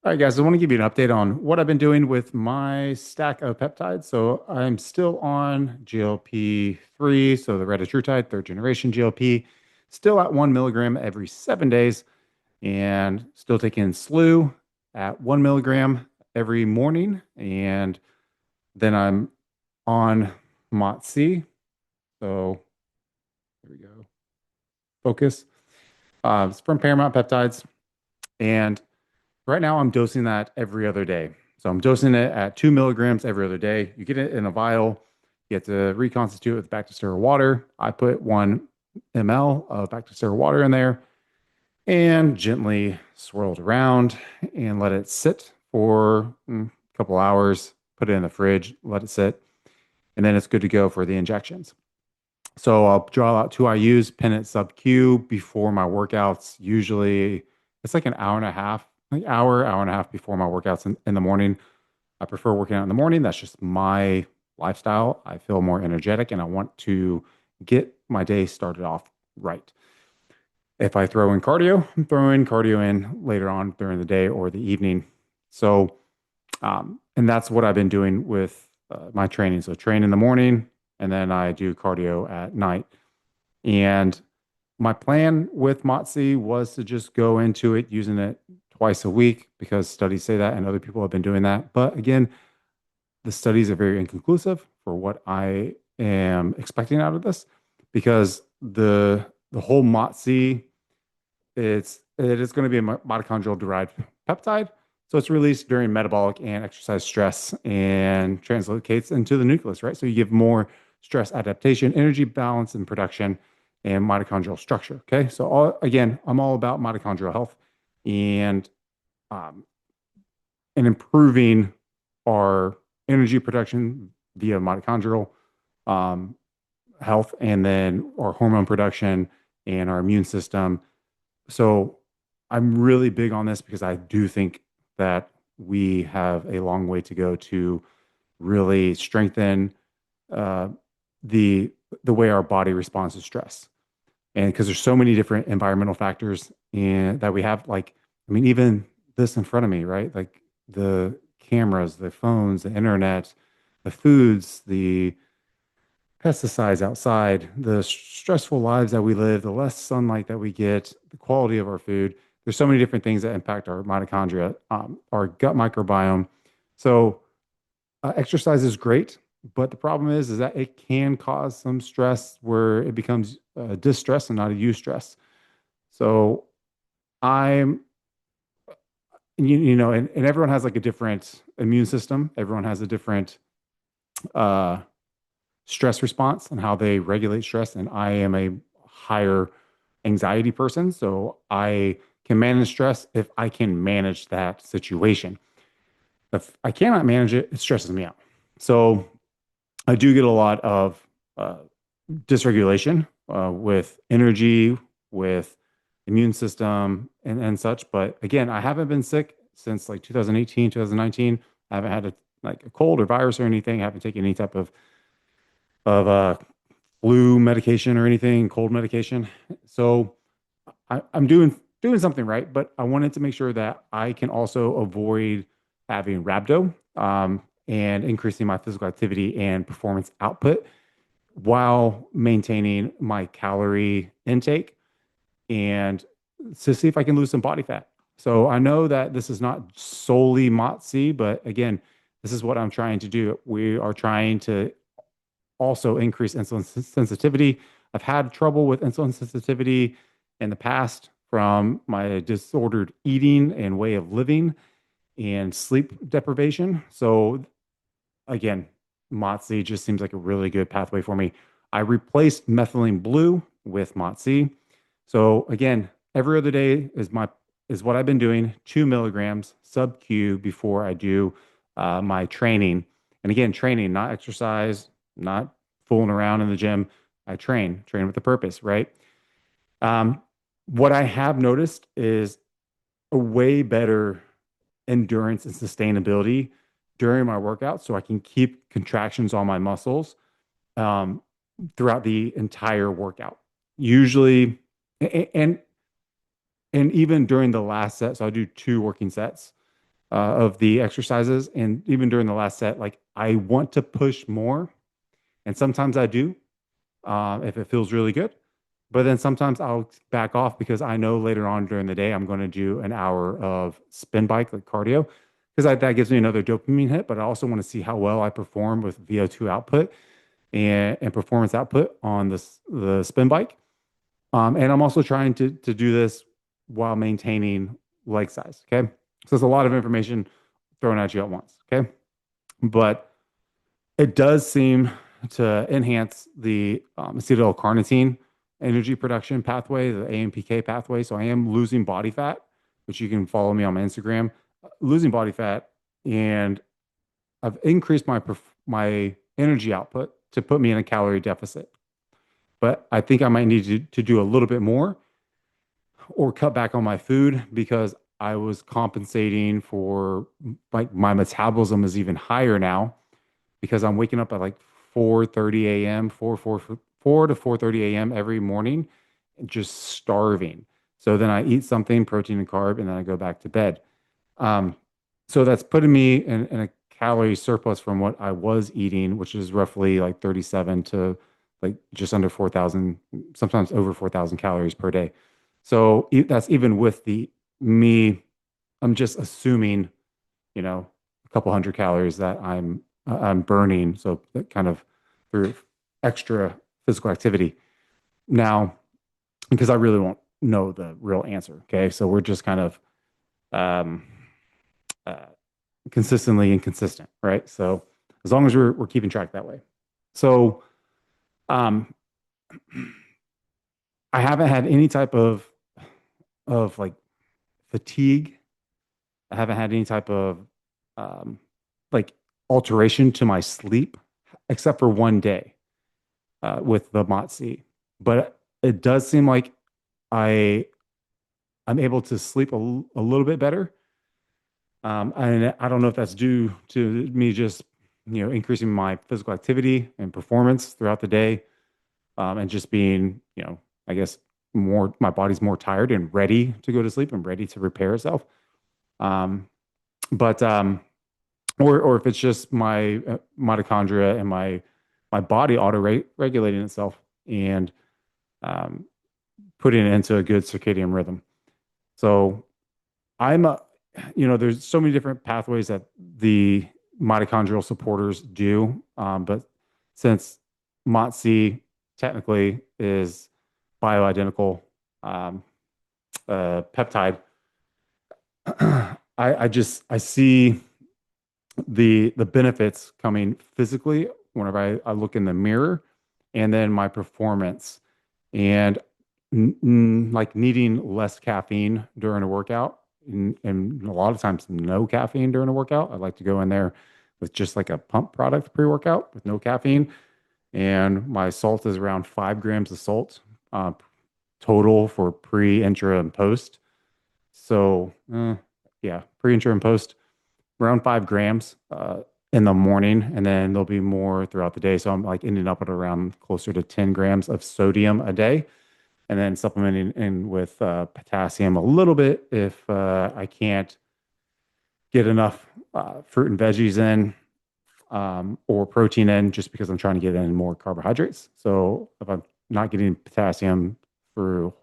All right, guys, I want to give you an update on what I've been doing with my stack of peptides. So I'm still on GLP-3, so the retatrutide, third generation GLP, still at 1 milligram every 7 days, and still taking SLU at 1 milligram every morning. And then I'm on MOTS-c. So here we go. Focus. It's from Paramount Peptides. And right now, I'm dosing that every other day. So I'm dosing it at 2 milligrams every other day. You get it in a vial. You have to reconstitute it with bacterial water. I put 1 ml of bacterial water in there and gently swirl it around and let it sit for a couple hours. Put it in the fridge, let it sit, and then it's good to go for the injections. So I'll draw out two IUs, pin it sub Q before my workouts. Usually it's like an hour and a half, like hour and a half before my workouts in the morning. I prefer working out in the morning. That's just my lifestyle. I feel more energetic and I want to get my day started off right. If I throw in cardio, I'm throwing cardio in later on during the day or the evening. So, and that's what I've been doing with my training. So train in the morning and then I do cardio at night. And my plan with MOTS-c was to just go into it using it twice a week because studies say that and other people have been doing that. But again, the studies are very inconclusive for what I am expecting out of this because the whole MOTS-c it is going to be a mitochondrial derived peptide. So it's released during metabolic and exercise stress and translocates into the nucleus, right? So you give more stress adaptation, energy balance and production, and mitochondrial structure. Okay. So again, I'm all about mitochondrial health and um, and improving our energy production via mitochondrial um, health, and then our hormone production and our immune system. So I'm really big on this because I do think that we have a long way to go to really strengthen uh, the the way our body responds to stress. And because there's so many different environmental factors and that we have, like, I mean, even this in front of me, right? Like the cameras, the phones, the internet, the foods, the pesticides outside, the stressful lives that we live, the less sunlight that we get, the quality of our food. There's so many different things that impact our mitochondria, our gut microbiome. So exercise is great, but the problem is that it can cause some stress where it becomes distress and not a eustress. So I'm, and everyone has like a different immune system. Everyone has a different uh, stress response and how they regulate stress. And I am a higher anxiety person. So I can manage stress if I can manage that situation. If I cannot manage it, it stresses me out. So I do get a lot of uh, dysregulation with energy, with immune system, and such. But again, I haven't been sick since like 2018, 2019. I haven't had like a cold or virus or anything. I haven't taken any type of flu medication or anything, cold medication. So I'm doing something right, but I wanted to make sure that I can also avoid having rhabdo and increasing my physical activity and performance output while maintaining my calorie intake and to see if I can lose some body fat. So I know that this is not solely MOTS-c, but again, this is what I'm trying to do. We are trying to also increase insulin sensitivity. I've had trouble with insulin sensitivity in the past from my disordered eating and way of living and sleep deprivation. So again, MOTS-c just seems like a really good pathway for me. I replaced methylene blue with MOTS-c. So again, every other day is what I've been doing, 2 milligrams sub Q before I do my training. And again, training, not exercise, not fooling around in the gym. I train with a purpose, right? Um, what I have noticed is a way better endurance and sustainability during my workout so I can keep contractions on my muscles um, throughout the entire workout. Usually, and and even during the last set, so I do two working sets. of the exercises. And even during the last set, like I want to push more. And sometimes I do, if it feels really good. But then sometimes I'll back off because I know later on during the day I'm going to do an hour of spin bike, like cardio, because that gives me another dopamine hit. But I also want to see how well I perform with VO2 output and performance output on the spin bike. And I'm also trying to do this while maintaining leg size. Okay. So it's a lot of information thrown at you at once. Okay. But it does seem to enhance the acetyl-carnitine energy production pathway, the AMPK pathway. So I am losing body fat, which you can follow me on my Instagram, losing body fat, and I've increased my energy output to put me in a calorie deficit. But I think I might need to do a little bit more or cut back on my food because I was compensating for like my metabolism is even higher now because I'm waking up at like 4:30 a.m., 4 to 4:30 a.m. every morning, just starving. So then I eat something, protein and carb, and then I go back to bed. Um, so that's putting me in a calorie surplus from what I was eating, which is roughly like 37 to like just under 4,000, sometimes over 4,000 calories per day. So that's even with the me, I'm just assuming, a couple hundred calories that I'm burning. So that kind of through extra physical activity. Now, because I really won't know the real answer. Okay. So we're just kind of um, uh, consistently inconsistent, right? So as long as we're keeping track that way. So um, I haven't had any type of like fatigue. I haven't had any type of um, like alteration to my sleep, except for one day with the MOTS-c. But it does seem like I I'm able to sleep a little bit better. And I don't know if that's due to me just increasing my physical activity and performance throughout the day, and just being I guess more my body's more tired and ready to go to sleep and ready to repair itself. Um, but or if it's just my mitochondria and my body regulating itself and um, putting it into a good circadian rhythm. So I'm a, there's so many different pathways that the mitochondrial supporters do, but since MOTS-c technically is bioidentical um, peptide, I see the benefits coming physically whenever I look in the mirror, and then my performance and like needing less caffeine during a workout, and a lot of times no caffeine during a workout. I like to go in there with just like a pump product pre-workout with no caffeine, and my salt is around 5 grams of salt total for pre, intra, and post. So yeah, pre, intra, and post around 5 grams in the morning, and then there'll be more throughout the day. So I'm like ending up at around closer to 10 grams of sodium a day, and then supplementing in with potassium a little bit if I can't get enough fruit and veggies in or protein in, just because I'm trying to get in more carbohydrates. So if I'm not getting potassium through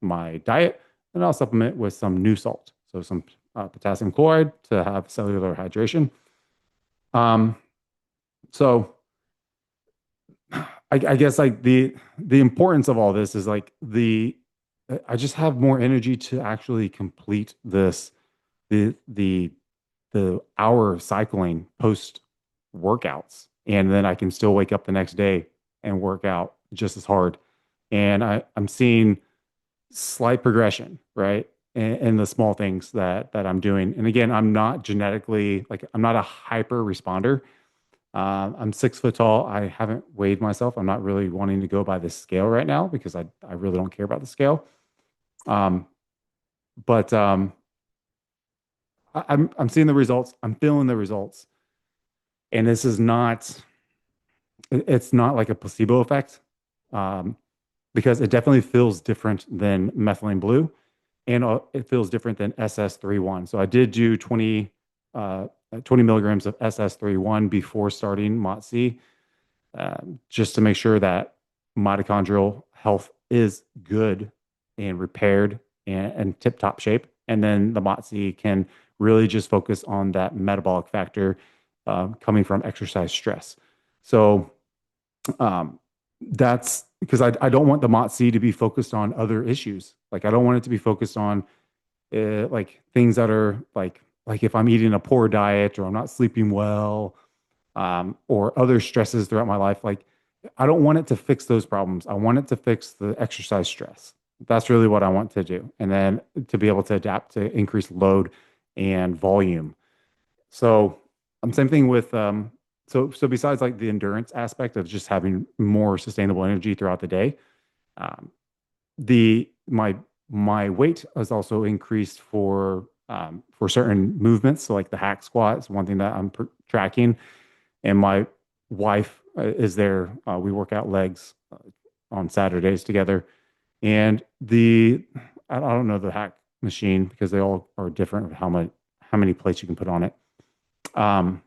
my diet, then I'll supplement with some new salt. So some potassium chloride to have cellular hydration. Um, so I guess like the importance of all this is like I just have more energy to actually complete the the hour of cycling post workouts, and then I can still wake up the next day and work out just as hard. And I'm seeing slight progression, right? In the small things that I'm doing. And again, I'm not genetically like I'm not a hyper responder. I'm 6 foot tall. I haven't weighed myself. I'm not really wanting to go by the scale right now because I really don't care about the scale. Um, but I'm seeing the results. I'm feeling the results, and this is not. It's not like a placebo effect, um, because it definitely feels different than methylene blue, and it feels different than SS31. So I did do 20 milligrams of SS31 before starting MOTS-c, just to make sure that mitochondrial health is good and repaired and tip-top shape. And then the MOTS-c can really just focus on that metabolic factor coming from exercise stress. So that's because I don't want the MOTS-c to be focused on other issues. Like I don't want it to be focused on like things that are like if I'm eating a poor diet or I'm not sleeping well, or other stresses throughout my life. Like I don't want it to fix those problems. I want it to fix the exercise stress. That's really what I want to do. And then to be able to adapt to increased load and volume. So same thing with so besides like the endurance aspect of just having more sustainable energy throughout the day, um, the my weight has also increased for certain movements. So like the hack squat is one thing that I'm tracking, and my wife is there. We work out legs on Saturdays together, and the I don't know the hack machine because they all are different of how many plates you can put on it. Um,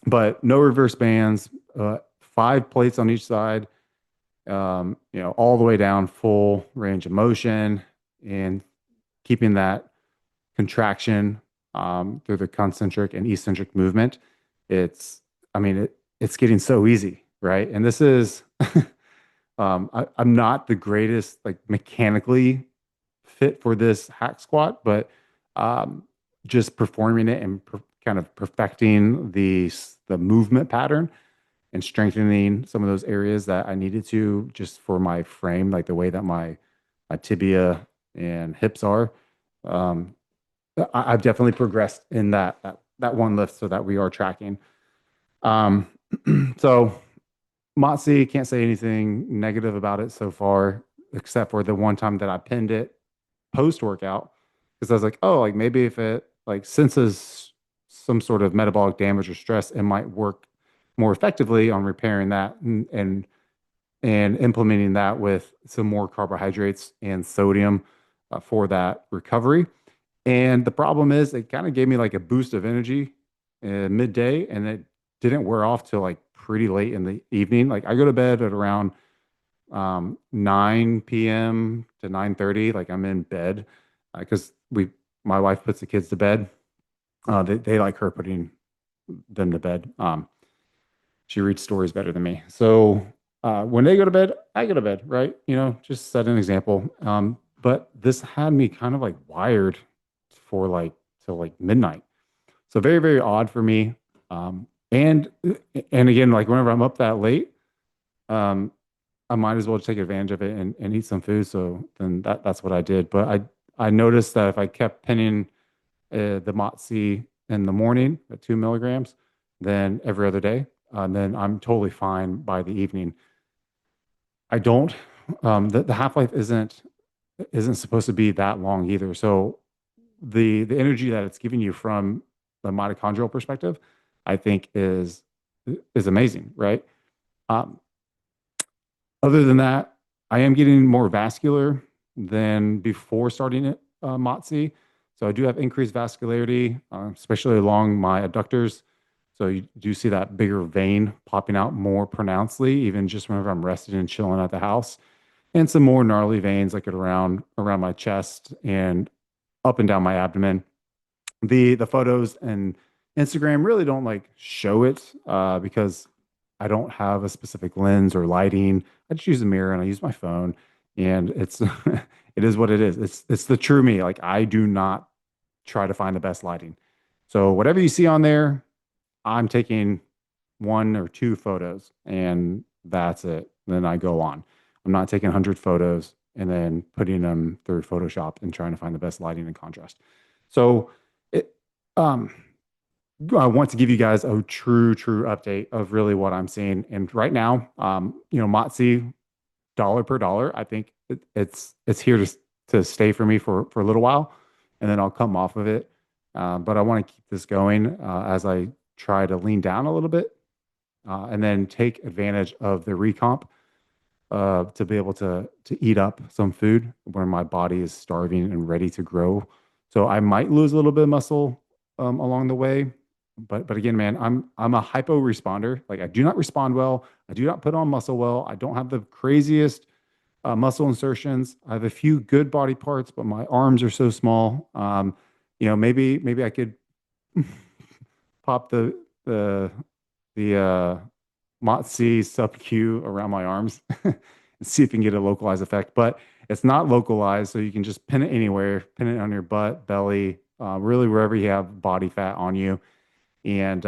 but no reverse bands, 5 plates on each side, all the way down, full range of motion, and keeping that contraction through the concentric and eccentric movement. It's, I mean, it's getting so easy, right? And this is, I'm not the greatest, like mechanically fit for this hack squat, but um, just performing it and kind of perfecting the movement pattern and strengthening some of those areas that I needed to just for my frame, like the way that my tibia and hips are. Um, I've definitely progressed in that one lift, so that we are tracking. Um, so MOTS-c, can't say anything negative about it so far, except for the one time that I pinned it post workout because I was like, oh, like maybe if it like senses some sort of metabolic damage or stress, it might work more effectively on repairing that and implementing that with some more carbohydrates and sodium for that recovery. And the problem is, it kind of gave me like a boost of energy midday, and it didn't wear off till like pretty late in the evening. Like I go to bed at around 9 p.m. to 9:30. Like I'm in bed because my wife puts the kids to bed. They like her putting them to bed. She reads stories better than me. So when they go to bed, I go to bed, right? Just set an example. But this had me kind of like wired for like till like midnight. So very, very odd for me. And again, like whenever I'm up that late, um, I might as well take advantage of it and eat some food. So then that's what I did. But I noticed that if I kept pinning the MOTS-c in the morning at 2 milligrams, then every other day, then I'm totally fine by the evening. I don't. The half life isn't supposed to be that long either. So the energy that it's giving you from the mitochondrial perspective, I think is amazing, right? Um, Other than that, I am getting more vascular than before starting it, MOTS-c. So I do have increased vascularity, especially along my adductors. So you do see that bigger vein popping out more pronouncedly, even just whenever I'm resting and chilling at the house, and some more gnarly veins like around my chest and up and down my abdomen. The photos and Instagram really don't like show it because I don't have a specific lens or lighting. I just use a mirror and I use my phone, and it's it is what it is. It's the true me. Like I do not try to find the best lighting. So whatever you see on there, I'm taking 1 or 2 photos, and that's it. Then I go on. I'm not taking 100 photos and then putting them through Photoshop and trying to find the best lighting and contrast. So it, um, I want to give you guys a true update of really what I'm seeing. And right now, MOTS-c dollar per dollar, I think it's here to stay for me for a little while, and then I'll come off of it. But I want to keep this going as I try to lean down a little bit and then take advantage of the recomp to be able to eat up some food when my body is starving and ready to grow. So I might lose a little bit of muscle along the way. But again, man, I'm a hypo responder. Like I do not respond well. I do not put on muscle well. I don't have the craziest muscle insertions. I have a few good body parts, but my arms are so small. Maybe I could pop the the MOTS-c sub-Q around my arms and see if you can get a localized effect. But it's not localized, so you can just pin it anywhere, pin it on your butt, belly, really wherever you have body fat on you, and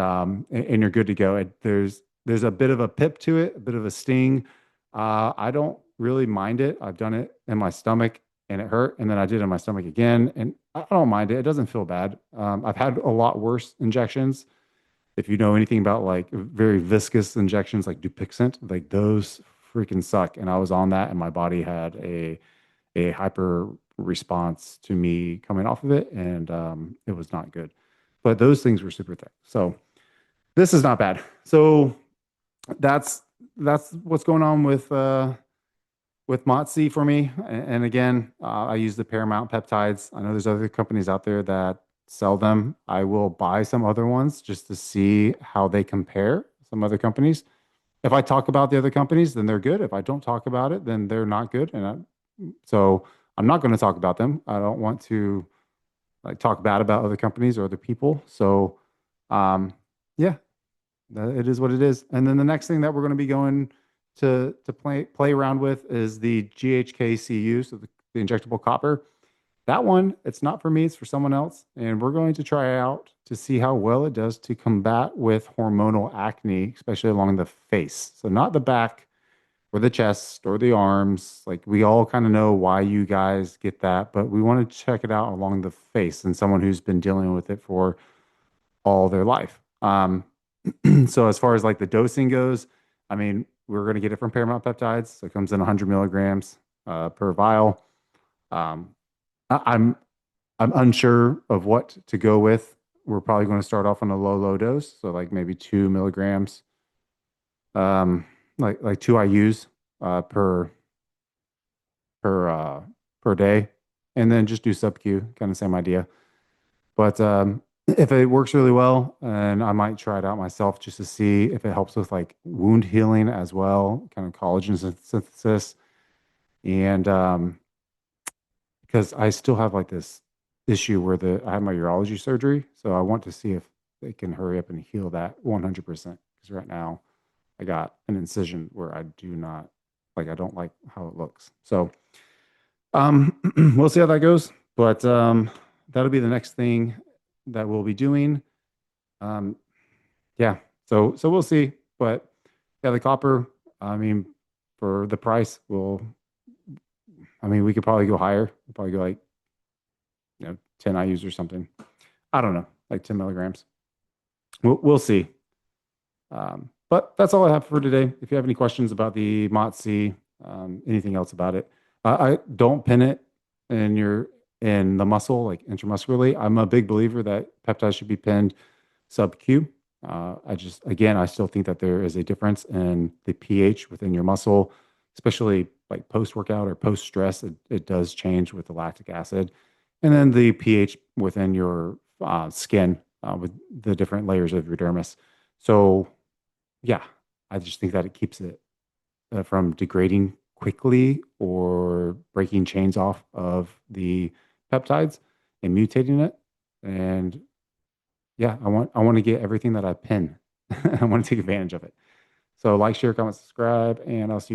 you're good to go. There's a bit of a pip to it, a bit of a sting. I don't really mind it. I've done it in my stomach and it hurt, and then I did it in my stomach again, and I don't mind it. It doesn't feel bad. I've had a lot worse injections. If you know anything about like very viscous injections like Dupixent, like those freaking suck. And I was on that, and my body had a hyper response to me coming off of it, and it was not good. But those things were super thick. So this is not bad. So that's that's what's going on with MOTS-c for me. And again, I use the Paramount Peptides. I know there's other companies out there that sell them. I will buy some other ones just to see how they compare some other companies. If I talk about the other companies, then they're good. If I don't talk about it, then they're not good. So I'm not going to talk about them. I don't want to like talk bad about other companies or other people. So yeah, it is what it is. And then the next thing that we're going to be going to play around with is the GHK-Cu, so the injectable copper. That one, it's not for me, it's for someone else. And we're going to try it out to see how well it does to combat with hormonal acne, especially along the face. So not the back or the chest or the arms. Like we all kind of know why you guys get that, but we want to check it out along the face and someone who's been dealing with it for all their life. So as far as like the dosing goes, I mean, we're going to get it from Paramount Peptides. So it comes in 100 milligrams per vial. Um, I'm I'm unsure of what to go with. We're probably going to start off on a low dose, so like maybe 2 milligrams, um, like two IU's per per day, and then just do sub Q, kind of same idea. But if it works really well, and I might try it out myself just to see if it helps with like wound healing as well, kind of collagen synthesis, and because I still have like this issue where I had my urology surgery, so I want to see if they can hurry up and heal that 100%. Because right now I got an incision where I do not like, I don't like how it looks. So we'll see how that goes, but that'll be the next thing that we'll be doing. Um, yeah, so we'll see, but yeah, the copper. I mean, for the price, I mean, we could probably go higher. We'll probably go like 10 IU's or something. I don't know, like 10 milligrams. We'll see. But that's all I have for today. If you have any questions about the MOTS-c, anything else about it, I don't pin it in the muscle, like intramuscularly. I'm a big believer that peptides should be pinned sub Q. I still think that there is a difference in the pH within your muscle, especially like post workout or post stress. It does change with the lactic acid, and then the pH within your skin with the different layers of your dermis. So yeah, I just think that it keeps it from degrading quickly or breaking chains off of the peptides and mutating it. And yeah, I want to get everything that I pin. I want to take advantage of it. So like, share, comment, subscribe, and I'll see you.